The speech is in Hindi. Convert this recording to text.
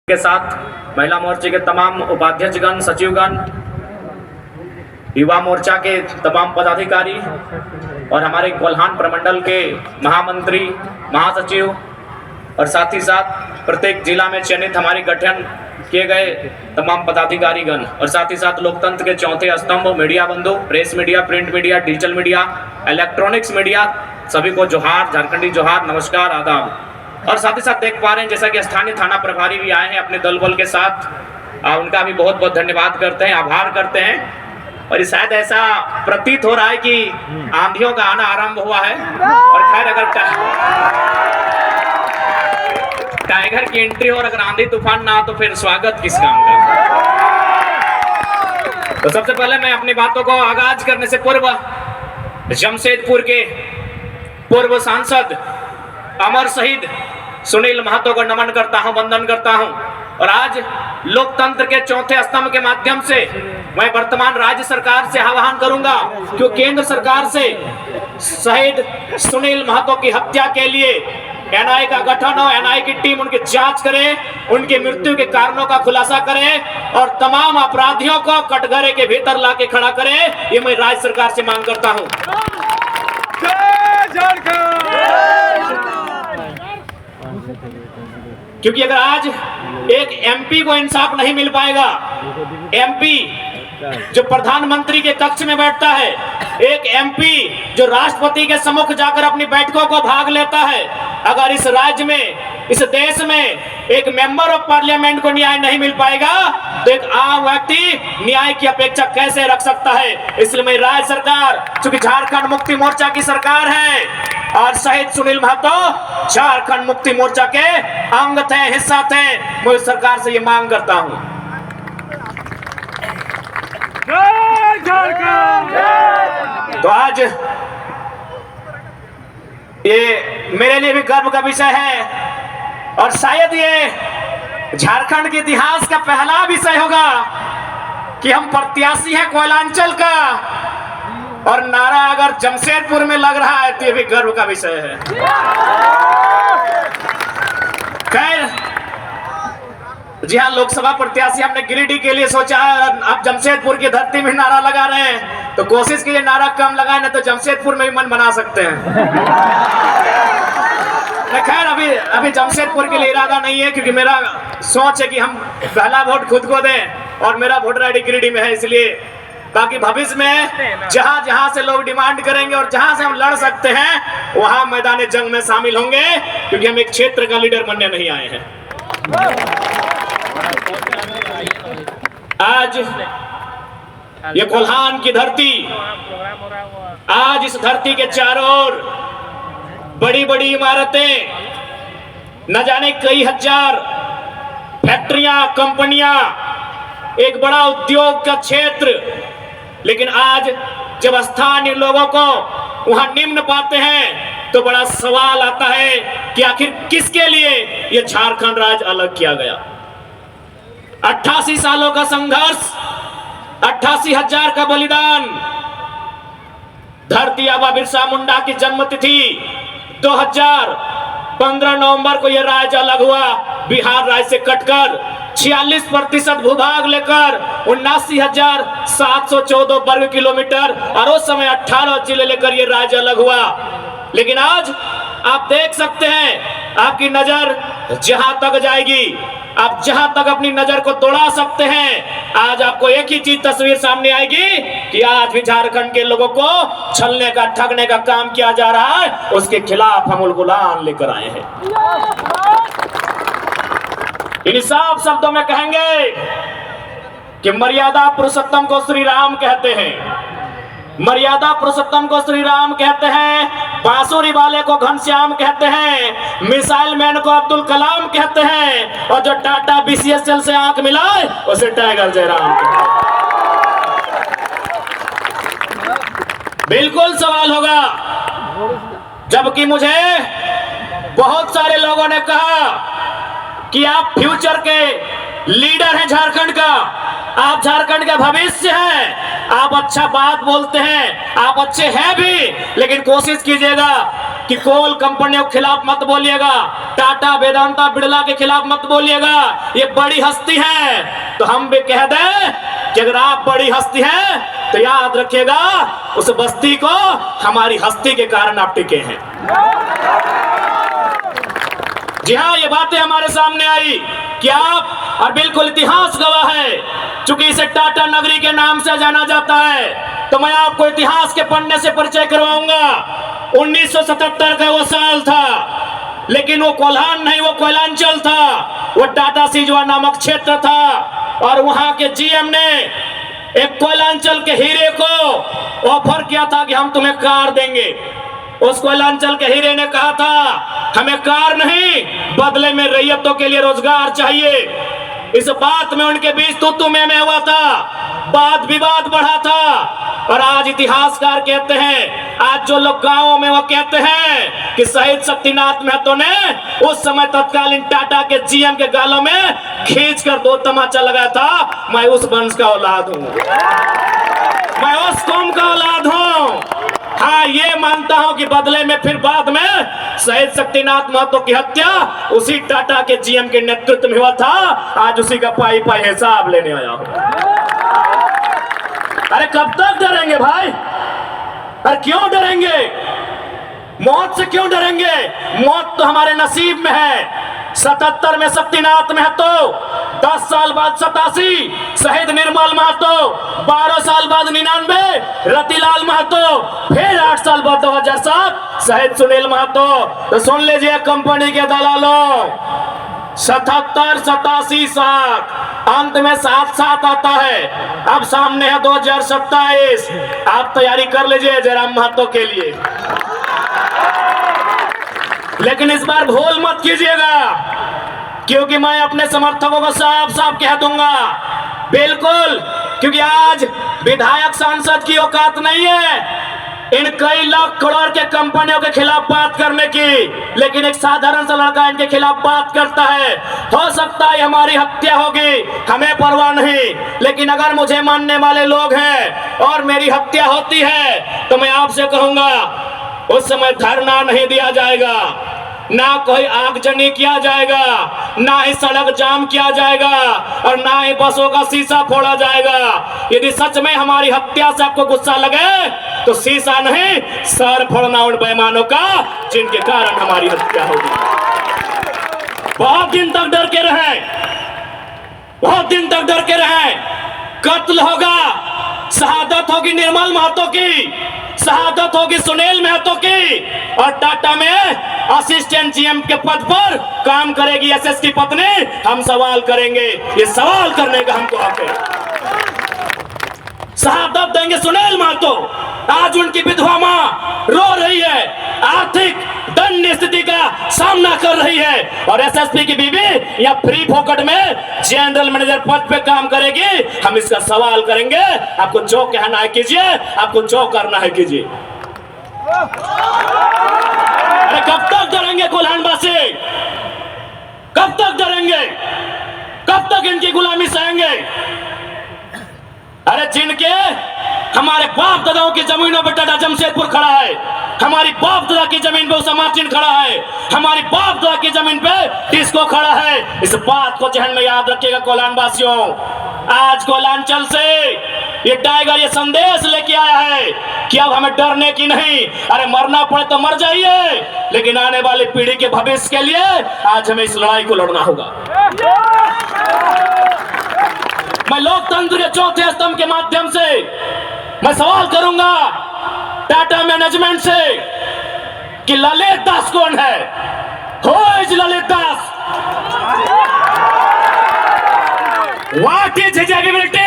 के साथ महिला मोर्चे के तमाम उपाध्यक्षगण, सचिवगण, युवा मोर्चा के तमाम पदाधिकारी और हमारे कोल्हान प्रमंडल के महामंत्री, महासचिव और साथ ही साथ प्रत्येक जिला में चयनित हमारे गठन किए गए तमाम पदाधिकारीगण और साथ ही साथ लोकतंत्र के चौथे स्तंभ मीडिया बंधु, press media, print media, digital media, electronics media, सभी को जोहार, झारखंडी जोहार, नमस्कार, आदाब। और साथ ही साथ देख पा रहे हैं जैसा कि स्थानीय थाना प्रभारी भी आए हैं अपने दल बल के साथ, उनका भी बहुत बहुत धन्यवाद करते हैं, आभार करते हैं। और शायद ऐसा प्रतीत हो रहा है कि आंधियों का आना आरंभ हुआ है। और खैर अगर टाइगर की एंट्री हो और अगर आंधी तूफान ना हो तो फिर स्वागत किस काम का। तो सबसे पहले मैं अपनी बातों को आगाज करने से पूर्व जमशेदपुर के पूर्व सांसद अमर शहीद सुनील महतो को नमन करता हूं, वंदन करता हूं। और आज लोकतंत्र के चौथे स्तंभ के माध्यम से मैं वर्तमान राज्य सरकार से आह्वान करूंगा कि केंद्र सरकार से शहीद सुनील महतो की हत्या के लिए एनआईए का गठन हो, एनआईए की टीम उनकी जांच करे, उनकी मृत्यु के कारणों का खुलासा करे और तमाम अपराधियों को कटघरे के भीतर लाके खड़ा करे। ये मैं राज्य सरकार से मांग करता हूं। क्योंकि अगर आज एक एमपी को इंसाफ नहीं मिल पाएगा, एमपी जो प्रधानमंत्री के कक्ष में बैठता है, एक एमपी जो राष्ट्रपति के सम्मुख जाकर अपनी बैठकों को भाग लेता है, अगर इस राज्य में, इस देश में एक मेंबर ऑफ पार्लियामेंट को न्याय नहीं मिल पाएगा तो एक आम व्यक्ति न्याय की अपेक्षा कैसे रख सकता है। इसलिए मैं राज्य सरकार, चूंकि झारखंड मुक्ति मोर्चा की सरकार है और शहीद सुनील महतो झारखंड मुक्ति मोर्चा के अंग थे, हिस्सा थे, मैं सरकार से ये मांग करता हूं। तो आज ये मेरे लिए भी गर्व का विषय है और शायद ये झारखंड के इतिहास का पहला विषय होगा कि हम प्रत्याशी हैं कोयलांचल का और नारा अगर जमशेदपुर में लग रहा है तो ये भी गर्व का विषय है। खैर, जी हाँ, लोकसभा प्रत्याशी हमने गिरिडीह के लिए सोचा है, अब जमशेदपुर की धरती में नारा लगा रहे हैं तो कोशिश कीजिए नारा कम लगाए, ना तो जमशेदपुर में भी मन बना सकते हैं। खैर अभी जमशेदपुर के लिए इरादा नहीं है क्योंकि मेरा सोच है कि हम पहला वोट खुद को दें और मेरा वोटर आईडी गिरिडीह में है, इसलिए बाकी भविष्य में जहां जहां से लोग डिमांड करेंगे और जहां से हम लड़ सकते हैं वहां मैदान जंग में शामिल होंगे, क्योंकि हम एक क्षेत्र का लीडर बनने नहीं आए हैं। आज ये कोल्हान की धरती, आज इस धरती के चारों ओर बड़ी बड़ी इमारतें, न जाने कई हजार फैक्ट्रियां, कंपनियां, एक बड़ा उद्योग का क्षेत्र, लेकिन आज जब स्थानीय लोगों को वहां निम्न पाते हैं तो बड़ा सवाल आता है कि आखिर किसके लिए यह झारखंड राज्य अलग किया गया। 88 सालों का संघर्ष, 88,000 का बलिदान, धरती आबा बिरसा मुंडा की जन्मतिथि 2015 नवंबर को यह राज्य अलग हुआ, बिहार राज्य से कटकर 46% भूभाग लेकर 79,714 वर्ग किलोमीटर और उस समय 18 जिले लेकर यह राज्य अलग हुआ। लेकिन आज आप देख सकते हैं, आपकी नजर जहां तक जाएगी, आप जहां तक अपनी नजर को दौड़ा सकते हैं, आज आपको एक ही चीज तस्वीर सामने आएगी कि आज भी झारखंड के लोगों को छलने का, ठगने का काम किया जा रहा है, उसके खिलाफ हम उलगुलान लेकर आए हैं। इन साफ शब्दों में कहेंगे कि मर्यादा पुरुषोत्तम को श्री राम कहते हैं, मर्यादा पुरुषोत्तम को श्री राम कहते हैं, बांसुरी वाले को घनश्याम कहते हैं, मिसाइल मैन को अब्दुल कलाम कहते हैं और जो टाटा बीसीएसएल से आंख मिलाए उसे टाइगर जयराम कहते हैं। बिल्कुल सवाल होगा, जबकि मुझे बहुत सारे लोगों ने कहा कि आप फ्यूचर के लीडर हैं झारखंड का, आप झारखंड का भविष्य हैं, आप अच्छा बात बोलते हैं, आप अच्छे हैं भी, लेकिन कोशिश कीजिएगा कि कोल कंपनियों के खिलाफ मत बोलिएगा, टाटा वेदांता बिरला के खिलाफ मत बोलिएगा, ये बड़ी हस्ती है। तो हम भी कह दें कि अगर आप बड़ी हस्ती हैं तो याद रखिएगा उस बस्ती को हमारी हस्ती के कारण आप टिके हैं। जी हाँ, ये बातें हमारे सामने आई कि आप, और बिल्कुल इतिहास गवाह है, चूंकि इसे टाटा नगरी के नाम से जाना जाता है, तो मैं आपको इतिहास के पन्ने से परिचय करवाऊंगा। 1977 का वो साल था, लेकिन वो कोल्हान नहीं, वो कोयलांचल था। वो टाटा सिजवा नामक क्षेत्र था और वहां के जीएम ने एक कोयलांचल के हीरे को ऑफर किया था कि हम तुम्हें कार देंगे। उस कोयलांचल के हीरे ने कहा था हमें कार नहीं, बदले में रैयतों के लिए रोजगार चाहिए। इस बात में उनके बीच तू मैं हुआ था, वाद विवाद बढ़ा था। और आज इतिहासकार कहते हैं, आज जो लोग गांवों में वो कहते हैं कि शहीद शक्तिनाथ महतो ने उस समय तत्कालीन टाटा के जीएम के गालों में खींचकर 2 तमाचा लगाया था। मैं उस वंश का औलाद हूं, मैं उस कौम का औलाद हूं। हाँ, ये मानता हूं कि बदले में फिर बाद में शहीद शक्तिनाथ महतो की हत्या उसी टाटा के जीएम के नेतृत्व में हुआ था। आज उसी का पाई पाई हिसाब लेने आया हूं। अरे कब तक डरेंगे भाई? अरे क्यों डरेंगे? मौत से क्यों डरेंगे? मौत तो हमारे नसीब में है। 77 में शक्तिनाथ महतो, 10 साल बाद 87 शहीद निर्मल महतो, 12 साल बाद 99 रतिलाल महतो, फिर 8 साल बाद 2007 शहीद सुनील महतो। तो सुन लीजिए कंपनी के दलालों, 77, 87, 7, अंत में 7 आता है। अब सामने है 2027। आप तैयारी कर लीजिए जयराम महतो के लिए, लेकिन इस बार भूल मत कीजिएगा, क्योंकि मैं अपने समर्थकों को साफ साफ कह दूंगा, बिल्कुल, क्योंकि आज विधायक सांसद की औकात नहीं है इन कई लाख करोड़ के कंपनियों के खिलाफ बात करने की, लेकिन एक साधारण सा लड़का इनके खिलाफ बात करता है। हो सकता है हमारी हत्या होगी, हमें परवाह नहीं, लेकिन अगर मुझे मानने वाले लोग हैं और मेरी हत्या होती है तो मैं आपसे कहूंगा उस समय धरना नहीं दिया जाएगा, ना कोई आगजनी किया जाएगा, ना ही सड़क जाम किया जाएगा, और ना ही बसों का शीशा फोड़ा जाएगा। यदि सच में हमारी हत्या से आपको गुस्सा लगे तो शीशा नहीं, सर फोड़ना उन बेईमानों का जिनके कारण हमारी हत्या होगी। बहुत दिन तक डर के रहे, बहुत दिन तक डर के रहे। कत्ल होगा, शहादत होगी निर्मल महतो की, शहादत होगी सुनील महतो की, और टाटा में असिस्टेंट जीएम के पद पर काम करेगी एसएस की पत्नी। हम सवाल करेंगे, ये सवाल करने का हमको हक है। शहादत देंगे सुनील महतो। आज उनकी विधवा मां रो रही है, आर्थिक दंड स्थिति का सामना कर रही है, और एसएसपी की बीवी या फ्री फोकट में जनरल मैनेजर पद पे काम करेगी। हम इसका सवाल करेंगे। आपको जो कहना है कीजिए, आपको जो करना है कीजिए। अरे कब तक डरेंगे कोल्हानवासी? कब तक डरेंगे? कब तक इनकी गुलामी सहेंगे? अरे जिनके हमारे बाप दादाओं की जमीनों पर टाटा जमशेदपुर खड़ा है, हमारी बाप दादा की जमीन पे उषा मार्टिन खड़ा है, हमारी बाप दादा की जमीन पे टिस्को खड़ा है। इस बात को जहन में याद रखिएगा कोल्हानवासियों। आज कोल्हांचल से ये टाइगर ये संदेश लेके आया है कि अब हमें डरने की नहीं, अरे मरना पड़े तो मर जाइए, लेकिन आने वाली पीढ़ी के भविष्य के लिए आज हमें इस लड़ाई को लड़ना होगा। मैं लोकतंत्र के चौथे स्तंभ के माध्यम से मैं सवाल करूंगा टाटा मैनेजमेंट से कि ललित दास कौन है? Who is Lalit Das? What is his ability?